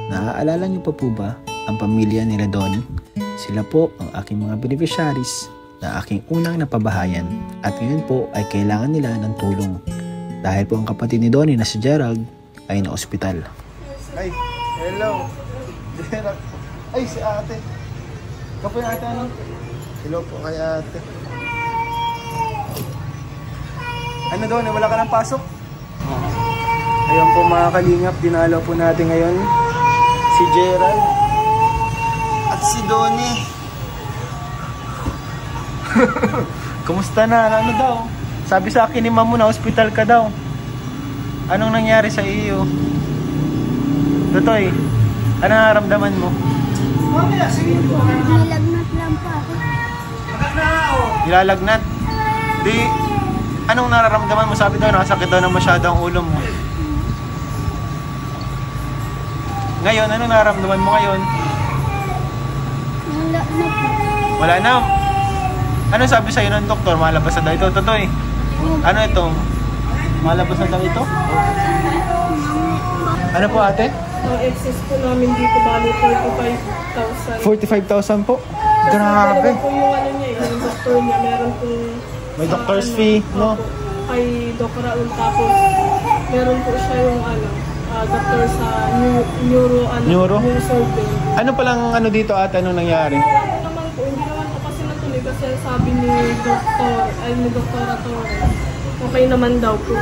Naaalala niyo pa po ba ang pamilya nila Donnie? Sila po ang aking mga beneficiaries na aking unang napabahayan at ngayon po ay kailangan nila ng tulong dahil po ang kapatid ni Donnie na si Gerald ay na-ospital. Ay, hello! Gerald! Ay, si ate! Kapoy ate ano? Hello po kay ate. Ano Donnie, wala ka ng pasok? Ayun po mga kalingap, dinalaw po natin ngayon si Gerald at si Donnie. Kumusta na? Ano daw? Sabi sa akin ni ma'am mo na hospital ka daw. Anong nangyari sa iyo? Totoy, ano nararamdaman mo? Nilalagnat lang pa ako. Nilalagnat? Di, anong nararamdaman mo? Sabi daw, nakasakit daw na masyado ang ulo mo. Ngayon, anong nararamdaman mo ngayon? Wala na po. Wala na. Ano sabi sa'yo ng doktor? Malabas na daw ito, Totoy. Ano ito? Malabas na daw ito? Ano po ate? Ang excess po namin dito bali 45,000. 45,000 po? Grabe. Meron po yung ano niya, yung doktor niya, meron po May doctor's fee, no? Kay Doc Raul, tapos meron po siya yung doctor sa neuro surgeon. Ano palang ano dito ate? Anong nangyari? Ano naman po, hindi naman po kasi natuloy kasi sabi ni Dr. Torres, okay naman daw po.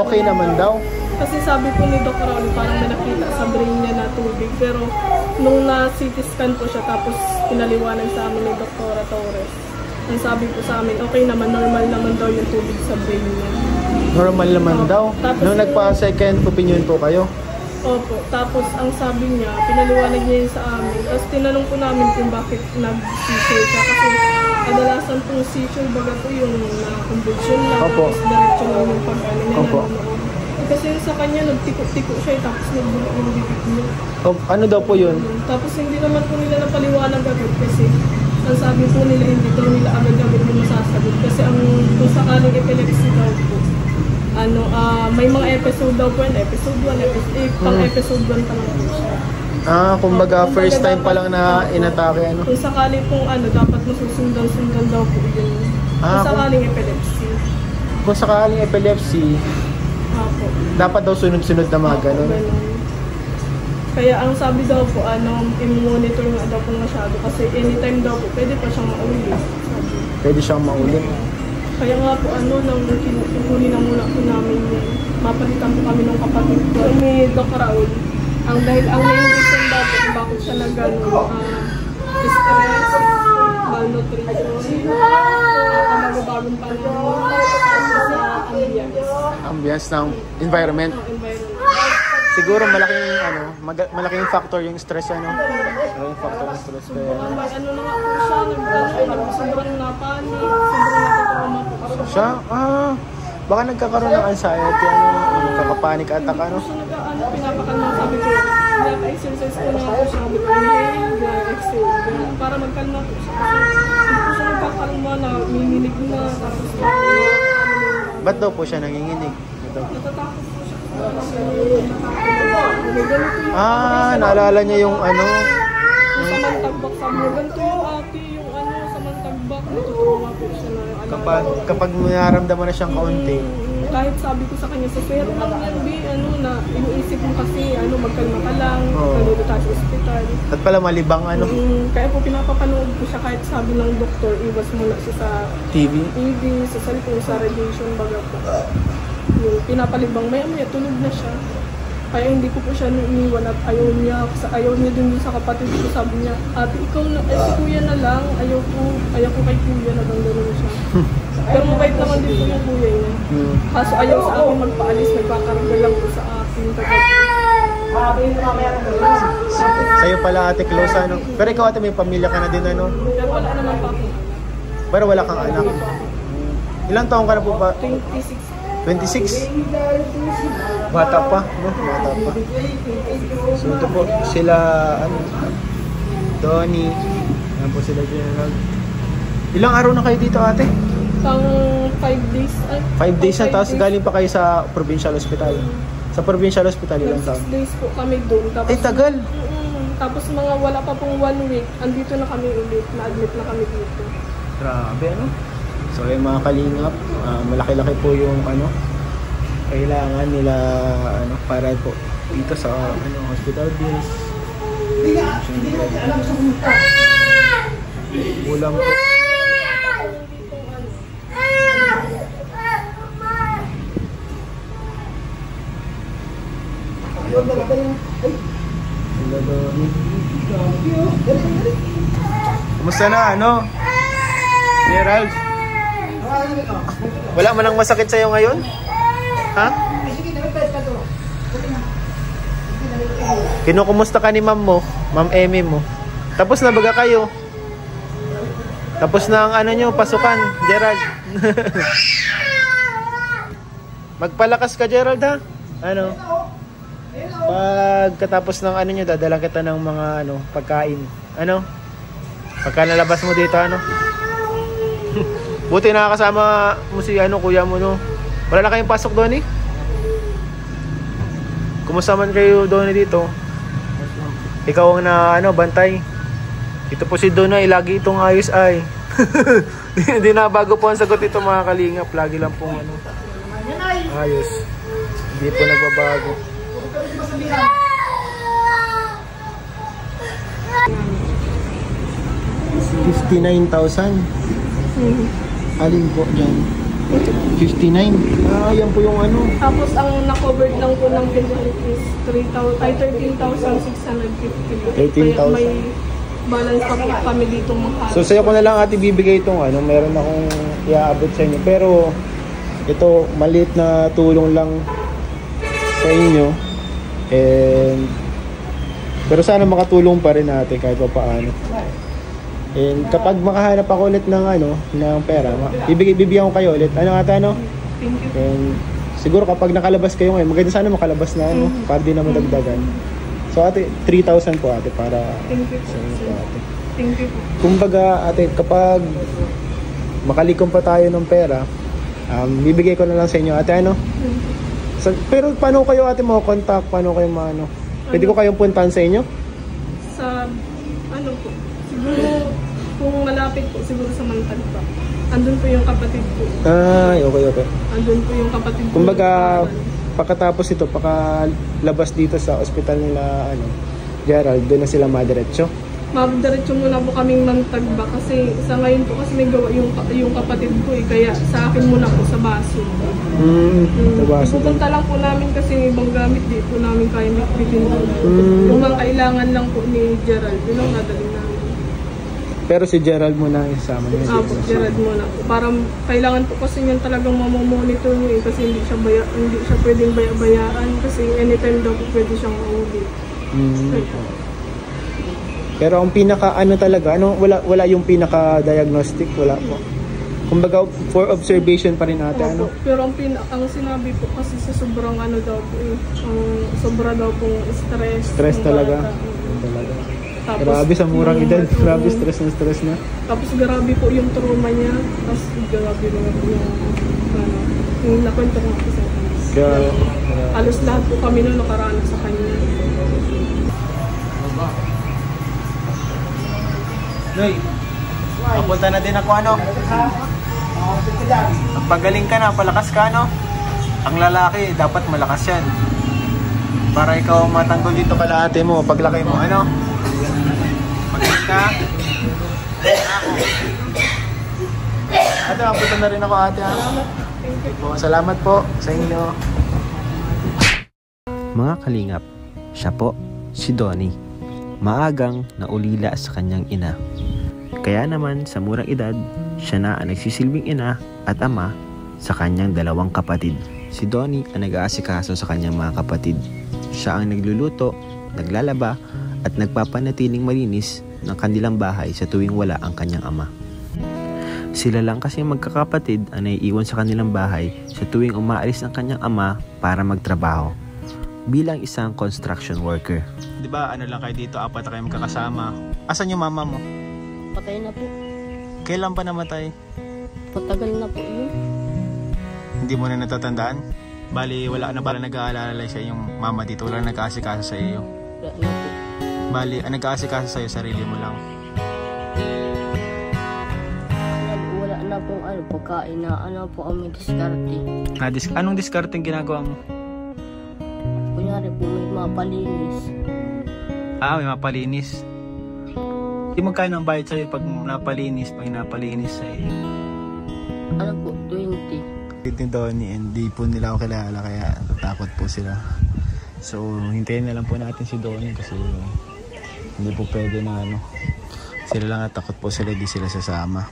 Okay naman daw? Kasi sabi po ni Dr. Raul, parang may nakita sa brain niya na tubig. Pero nung na-CT scan po siya, tapos pinaliwanag sa amin ni Dr. Torres, ang sabi po sa amin, okay naman, normal naman daw yung tubig sa brain niya. Normal naman daw? Tapos Nung nagpa-second opinion po kayo? Opo. Tapos ang sabi niya, pinaliwanag niya yun sa amin. Tapos tinanong po namin kung bakit nag-seizure siya. Kasi kadalasan pong seizure baga po yung convulsion lang. Opo. Tapos diretso lang yung pag-ano niya Opo. nanonood. Kasi sa kanya, nagtiko-tiko siya, tapos nagbulok yung bibig niya. Ano daw po yun? Tapos hindi naman po nila napaliwanag agad kasi ang sabi po nila, hindi daw nila agad-agad yung masasagot. Kasi ang kung sakaling epilepsy daw po, may mga episode daw po yun, episode 1, pang-episode 1 pa lang po siya. Kumbaga first time pa lang na inatake ano? Kung sakali pong dapat masusundan-sundan daw po yun. Kung sakaling epilepsy. Kung sakaling epilepsy, Opo. dapat daw sunod-sunod na mga ganun. Kaya ang sabi daw po, i-monitor nga daw po masyado kasi anytime daw po, pwede pa siyang maulit. Pwede siyang maulit. Kaya nga po, nang kinukunin na muna po namin yun. Mapalitan po kami ng kapatid ko. Ni Doc Raul, dahil ang main reason daw po kung bakit siya stress, malnutrition, bagong panahon, tapos sa Ambience ng environment. Siguro malaking factor yung stress Malaking factor yung stress kaya. May na nga po siya, sobrang napanik, sobrang natatrauma po Siya? Baka nagkakaroon ng anxiety, nagkakapanik attack, pinapakalma, sabi ko, pinapa-exercise ko na po siya, sabi ko, inhale, exhale, para magkalma po siya. Hindi po siya nagkakalma na, mimilig na, tapos Ba't daw po siya nanginginig? natatakot po siya. Naalala niya yung Sa mantagbak, sabi mo, ganito yung ate, yung sa mantagbak, natutuwa po siya na Kapag naramdaman na siyang kaunti. Kahit sabi ko sa kanya, sa pero lang yan, na iniisip mo kasi, magkalma ka lang, nalulito tayo sa ospital. At pala malibang Kaya po pinapapanood ko siya kahit sabi ng doktor, iwas muna siya sa TV, sa cellphone, sa radiation, baga po. Yung pinapalibang, maya tulog na siya. Kaya hindi ko po siya iniwan at ayaw niya din sa kapatid ko. Sabi niya, ate, ikaw na, si kuya na lang, ayaw ko kay kuya na gano'n siya. Pero mabait naman din po yung kuya niya. Kaso ayaw sa akin magpaalis, nagpakarga lang po sa akin. Sa'yo pala ate close Pero ikaw ate may pamilya ka na din Pero wala naman pa ako. Pero wala kang anak. Ilang taong ka na po ba? 26. 26? Bata pa, no? Bata pa. So ito po, sila, Donnie. Yan po sila Gerald. Ilang araw na kayo dito ate? Pang 5 days. 5 days na, tapos galing pa kayo sa provincial hospital. Sa provincial hospital, ilang taon? 6 days po kami doon. Ay, tagal! Tapos mga wala pa pong 1 week, andito na kami ulit. Na-admit na kami dito. Grabe, ano? So, yung mga kalingap, malaki-laki po yung ano, kailangan nila ano, para po dito sa ano, hospital bills. Kulang po. Kumusta na, ano? Gerald? Wala man ang masakit sa'yo ngayon? Ha? Kinukumusta ka ni ma'am mo? Ma'am Emmy mo? Tapos na baga kayo? Tapos na ang ano nyo, pasukan, Gerald? Magpalakas ka, Gerald, ha? Ano? Pagkatapos ng ano nyo, dadalang kita ng mga ano, pagkain. Ano? Pagka nalabas mo dito, ano? Buti nakakasama mo si ano, kuya mo, no? Wala na kayong pasok doon, eh? Kumusta man kayo doon dito? Ikaw ang na ano, bantay. Ito po si Donay, lagi itong ayos ay. Hindi na bago po ang sagot ito mga kalingap. Lagi lang pong ano, ayos. Hindi po nagbabago. 59,000. Alin po dyan? 59. Yan po yung ano. Tapos ang na-covered lang po ng benefit is 13,650. 13,000. May balance pa po kami dito mahal. So sa'yo ko na lang ate bibigay itong ano, meron akong iaabot sa inyo. Pero ito, maliit na tulong lang sa inyo. And pero sana makatulong pa rin natin kahit pa paano. And kapag makahanap ako ulit ng ano, ng pera, bibigyan ko kayo ulit. Ano ate, ano? Thank you. And siguro kapag nakalabas kayo ngayon, maganda sana makalabas na ano, para di na madagdagan. So ate, 3,000 po ate para Thank you. sa inyo po ate. Thank you po. Kumbaga ate, kapag makalikom pa tayo ng pera, bibigay ko na lang sa inyo ate, ano? Pero paano kayo ate mo contact? Paano kayo maano? Pwede ko kayong puntahan sa inyo? Sa ano po? Siguro kung malapit po siguro sa Mantagba. Andun po yung kapatid ko. Ay, okay. Andun po yung kapatid ko. Kumbaga pagkatapos ito, pakalabas dito sa ospital nila ano, Gerald, doon na sila madiretso. Madiretso muna po kaming Mantagba kasi sa ngayon po kasi may gawa yung kapatid ko eh. Kaya sa akin muna po sa baso. Sa baso. Pupunta lang po namin kasi yung ibang gamit di po namin kaya bitbitin doon. Yung mga kailangan lang po ni Gerald, yun ang dadali namin. Pero si Gerald muna isama niya. Apo, Gerald muna po. Parang kailangan po kasi niyan talagang mamamonitor mo eh kasi hindi siya pwedeng bayaan kasi anytime daw po pwede siyang maulit. Pero ang pinaka ano talaga, ano, wala yung pinaka diagnostic, wala po. Kumbaga for observation pa rin ate, ano. Pero ang sinabi po kasi sa sobrang ano daw po eh, sobra daw pong stress Talaga. Tapos, grabe sa murang edad, grabe stress na. Tapos grabe po yung trauma niya, tapos grabe naman po yung nakwento ko nga sa kanya. Halos lahat po kami nung nakaranas sa kanya. Noy, papunta na din ako ano. Pagaling ka na, palakas ka no. Ang lalaki, dapat malakas yan. Para ikaw matanggol dito kala ate mo, paglaki mo, ano. Pagaling ka. Ate, papunta na rin ako ate. Salamat po sa inyo. Mga kalingap, siya po, si Donnie. Maagang naulila sa kanyang ina. Kaya naman sa murang edad, siya na ang nagsisilbing ina at ama sa kanyang 2 kapatid. Si Donnie ang nag-aasikaso sa kanyang mga kapatid. Siya ang nagluluto, naglalaba at nagpapanatiling malinis ng kanilang bahay sa tuwing wala ang kanyang ama. Sila lang kasi magkakapatid ang naiiwan sa kanilang bahay sa tuwing umaalis ang kanyang ama para magtrabaho bilang isang construction worker. Di ba ano lang kayo dito, 4 na kayo magkakasama. Asan yung mama mo? Patay na po. Kailan pa namatay? Patagal na po yun. Hindi mo na natatandaan? Bali, wala na pala nag-aalala sa iyong mama dito. Wala nag-aasikaso sa iyo. Wala na po. Bali, nag-aasikaso sa'yo, sarili mo lang. Wala na pong pagkain na po kami diskarte. Anong discarding ginagawa mo? Kunyari po may mapalinis. May mapalinis. Di magkano ang bayad sa'yo pag napalinis, sa'yo? Po, 20. Ni Donnie, and di po nila ako kilala kaya natatakot po sila. So hintayin na lang po natin si Donnie kasi hindi po pwede na sila lang natakot po sila, di sila sasama.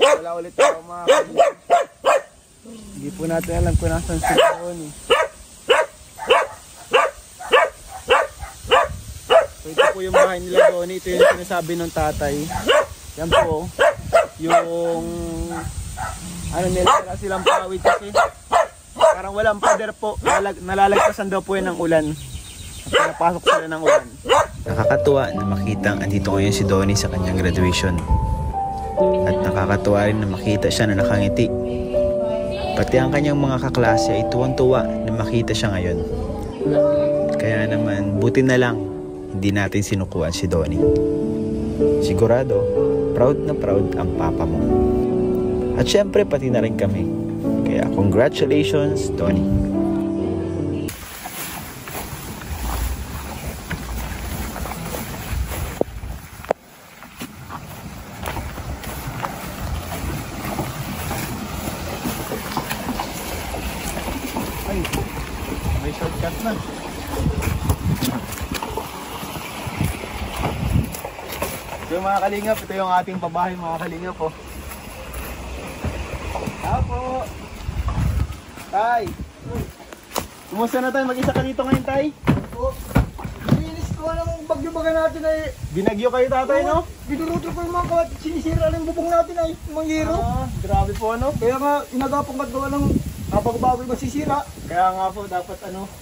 Wala ulit ako mga hindi po natin alam kung nasan si Donnie. So ito po yung bahay nila Donnie, ito yung sinasabi ng tatay. Yan po, yung nila silang pawid kasi parang walang pader po, nalalagpasan daw po yan ng ulan at napasok sila ng ulan. Nakakatuwa na makita andito ngayon si Donnie sa kanyang graduation. At nakakatuwa rin na makita siya na nakangiti. Pati ang kanyang mga kaklase ay tuwang-tuwa na makita siya ngayon. Kaya naman, buti na lang hindi natin sinukuan si Donnie. Sigurado, proud na proud ang papa mo. At syempre pati na rin kami. Kaya congratulations, Donnie. Ay, may shortcut na. So mga kalingap, ito yung ating pabahay mga kalingap po. Apo! Tay! Kumusta na tayo? Mag-isa ka dito ngayon, Tay? Opo. Linis ko ng bagyo-baga natin ay... Binagyo kayo, tatay, no? Binurutro ko yung mga kawat. Sinisira lang yung bubong natin ay manghiro. Grabe po, ano? Kaya nga, inagapang kagawa ng kapag-baboy masisira. Kaya nga po, dapat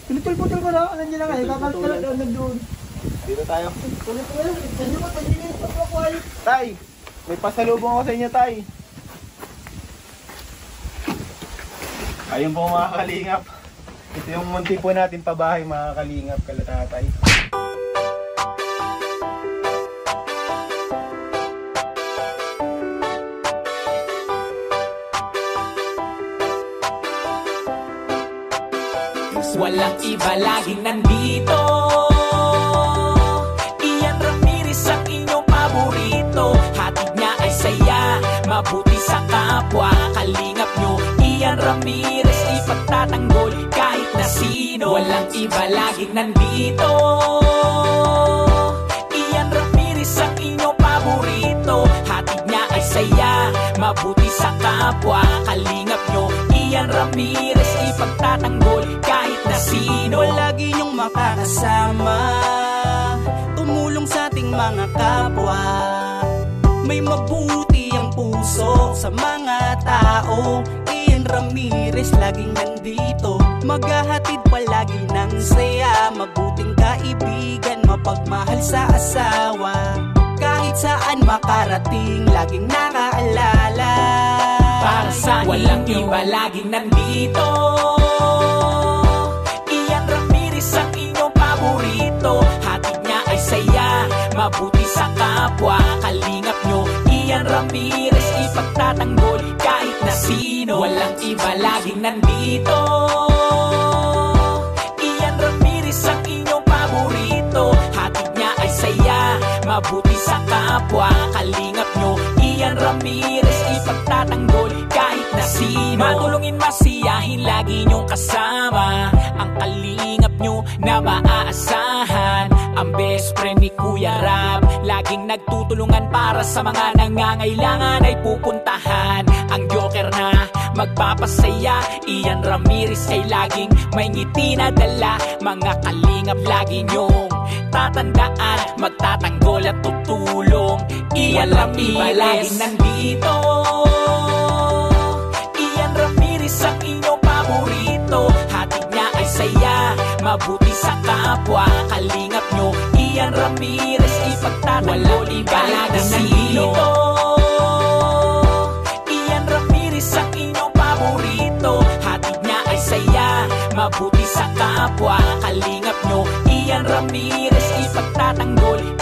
Pinitul-putul ko na. Alam niyo na kayo. Kakal na nandun. dito tayo. Tuloy ko yun. Kasi mo, pag-linis pa ako ay... Tay! May pasalubong ako sa inyo, Tay. Ayun po mga kalingap. Ito yung munti po natin pabahay mga kalingap kalatatay. Walang iba laging nandito. Ian Ramirez ang inyong paborito. Hatid niya ay saya, mabuti sa kapwa. Kalingap nyo, Ian Ramirez ipagtatanggol kahit na sino. Walang iba laging nandito. Ian Ramirez ang inyong paborito. Hatid niya ay saya, mabuti sa kapwa. Kalingap nyo, Ian Ramirez ipagtatanggol kahit na sino. Palagi niyong makakasama, tumulong sa ating mga kapwa. May mabuti ang puso sa mga tao. Ian Ramirez laging nandito, maghahatid palagi ng saya. Mabuting kaibigan, mapagmahal sa asawa. Kahit saan makarating, laging nakaalala. Para sa walang iba laging nandito. Ian Ramirez ang inyong paborito. Hatid niya ay saya, mabuti sa kapwa. Kalingap nyo, Ian Ramirez ipagtatanggol kahit na sino. Walang iba laging nandito. Ian Ramirez ang inyong paborito. Hatid niya ay saya, mabuti sa kapwa. Kalingap nyo, Ian Ramirez ipagtatanggol kahit na sino. Matulungin, masiyahin, lagi nyong kasama. Ang kalingap nyo na maaasahan. Ang best friend ni Kuya Rab, laging nagtutulungan para sa mga nangangailangan ay pupuntahan. Ang joker na magpapasaya, Ian Ramirez ay laging may ngiti na dala. Mga kalingap lagi nyong tatandaan, magtatanggol at tutulong. Ian Ramirez laging nandito. Ian Ramirez ang inyong paborito. Hatid niya ay saya, mabuti sa kapwa. Kalingap nyo, Ian Ramirez ipagtatanggol kahit na sino. Ian Ramirez ang inyong paborito. Hatid niya ay saya, mabuti sa kapwa. Kalingap nyo, Ian Ramirez, ipagtatanggol